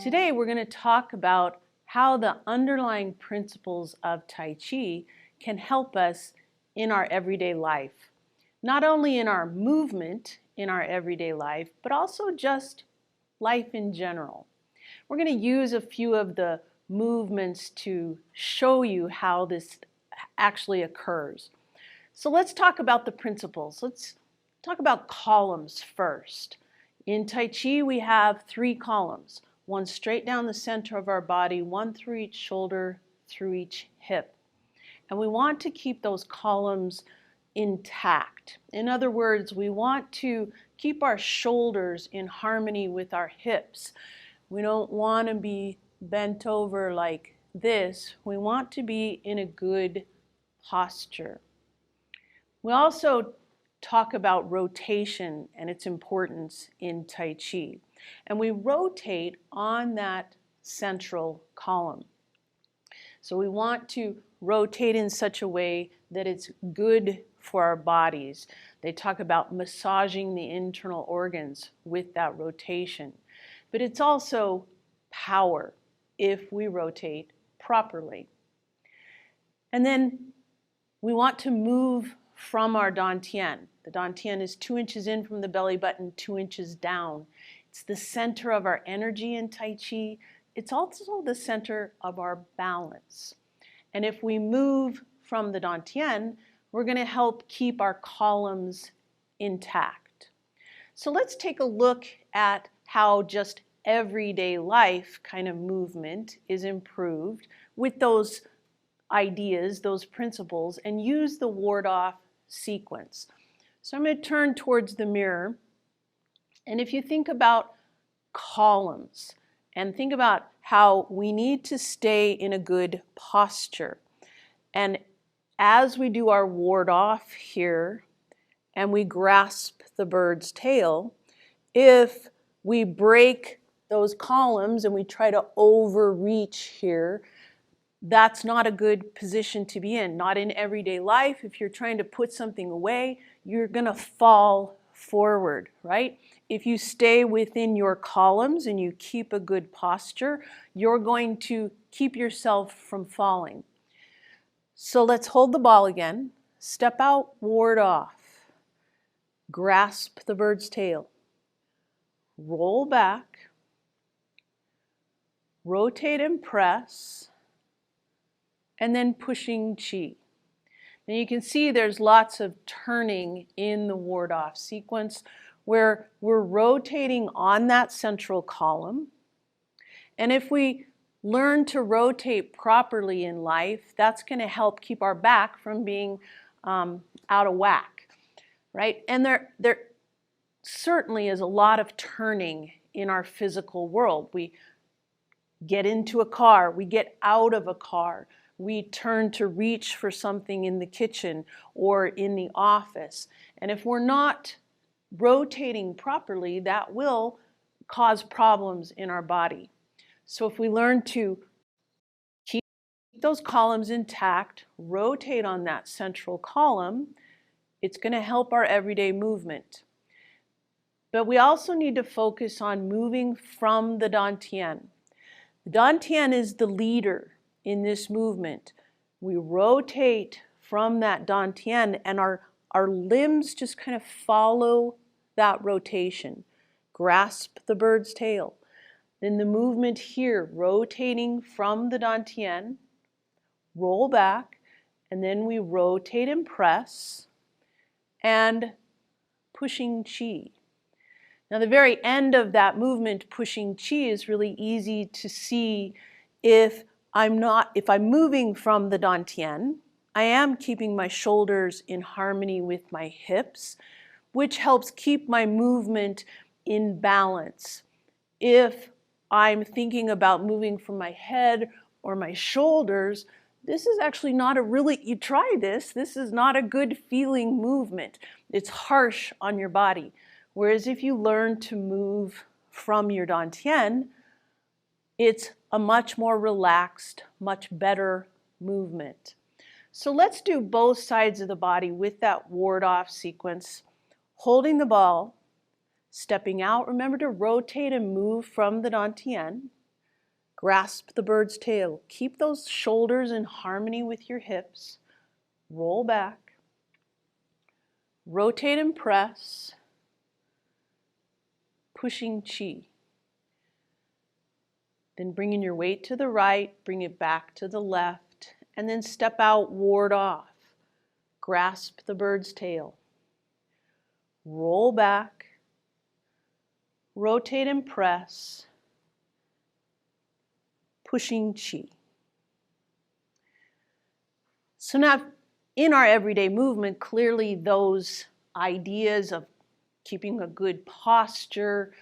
Today we're going to talk about how the underlying principles of Tai Chi can help us in our everyday life. Not only in our movement in our everyday life, but also just life in general. We're going to use a few of the movements to show you how this actually occurs. So let's talk about the principles. Let's talk about columns first. In Tai Chi, we have 3 columns, one straight down the center of our body, one through each shoulder, through each hip. And we want to keep those columns intact. In other words, we want to keep our shoulders in harmony with our hips. We don't want to be bent over like this. We want to be in a good posture. We also talk about rotation and its importance in Tai Chi. And we rotate on that central column. So we want to rotate in such a way that it's good for our bodies. They talk about massaging the internal organs with that rotation. But it's also power if we rotate properly. And then we want to move from our Dan Tian. The Dan Tian is 2 inches in from the belly button, 2 inches down. It's the center of our energy in Tai Chi. It's also the center of our balance. And if we move from the Dan Tian, we're going to help keep our columns intact. So let's take a look at how just everyday life kind of movement is improved with those ideas, those principles, and use the ward-off sequence. So I'm going to turn towards the mirror, and if you think about columns and think about how we need to stay in a good posture, and as we do our ward-off here and we grasp the bird's tail, if we break those columns and we try to overreach here, that's not a good position to be in. Not in everyday life. If you're trying to put something away, you're going to fall forward, right? If you stay within your columns and you keep a good posture, you're going to keep yourself from falling. So let's hold the ball again. Step out, ward off. Grasp the bird's tail. Roll back. Rotate and press. And then pushing chi. Now you can see there's lots of turning in the ward-off sequence where we're rotating on that central column. And if we learn to rotate properly in life, that's going to help keep our back from being out of whack, right? And there certainly is a lot of turning in our physical world. We get into a car, we get out of a car, we turn to reach for something in the kitchen or in the office. And if we're not rotating properly, that will cause problems in our body. So if we learn to keep those columns intact, rotate on that central column, it's going to help our everyday movement. But we also need to focus on moving from the Dan Tian. The Dan Tian is the leader in this movement. We rotate from that Dan Tian and our limbs just kind of follow that rotation. Grasp the bird's tail. Then the movement here, rotating from the Dan Tian, roll back, and then we rotate and press, and pushing chi. Now the very end of that movement, pushing chi, is really easy to see if I'm moving from the Dan Tian. I am keeping my shoulders in harmony with my hips, which helps keep my movement in balance. If I'm thinking about moving from my head or my shoulders, this is actually not you try this is not a good feeling movement. It's harsh on your body. Whereas if you learn to move from your Dan Tian, it's a much more relaxed, much better movement. So let's do both sides of the body with that ward-off sequence, holding the ball, stepping out. Remember to rotate and move from the Dan Tian. Grasp the bird's tail. Keep those shoulders in harmony with your hips. Roll back. Rotate and press. Pushing chi. Then bringing your weight to the right, bring it back to the left, and then step out, ward off. Grasp the bird's tail. Roll back. Rotate and press. Pushing chi. So now in our everyday movement, clearly those ideas of keeping a good posture,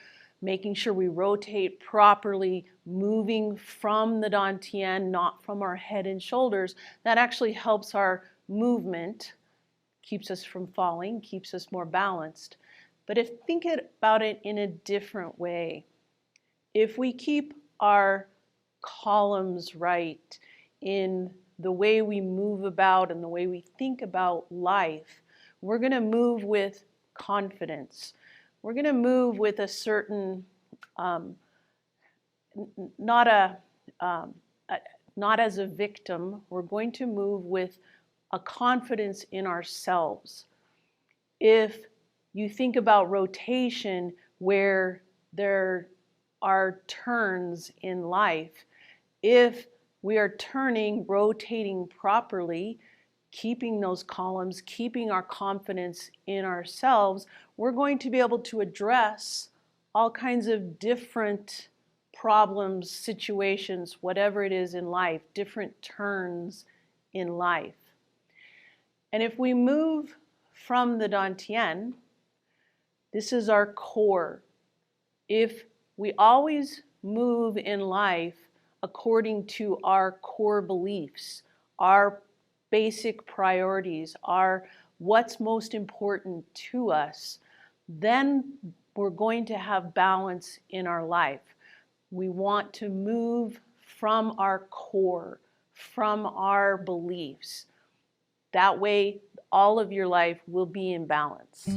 making sure we rotate properly, moving from the Dan Tian, not from our head and shoulders, that actually helps our movement, keeps us from falling, keeps us more balanced. But think about it in a different way. If we keep our columns right in the way we move about and the way we think about life, we're going to move with confidence. We're going to move with a certain, not as a victim. We're going to move with a confidence in ourselves. If you think about rotation, where there are turns in life, if we are turning, rotating properly, keeping those columns, keeping our confidence in ourselves, we're going to be able to address all kinds of different problems, situations, whatever it is in life, different turns in life. And if we move from the Dan Tian, this is our core. If we always move in life according to our core beliefs, our basic priorities, our what's most important to us, then we're going to have balance in our life. We want to move from our core, from our beliefs. That way, all of your life will be in balance.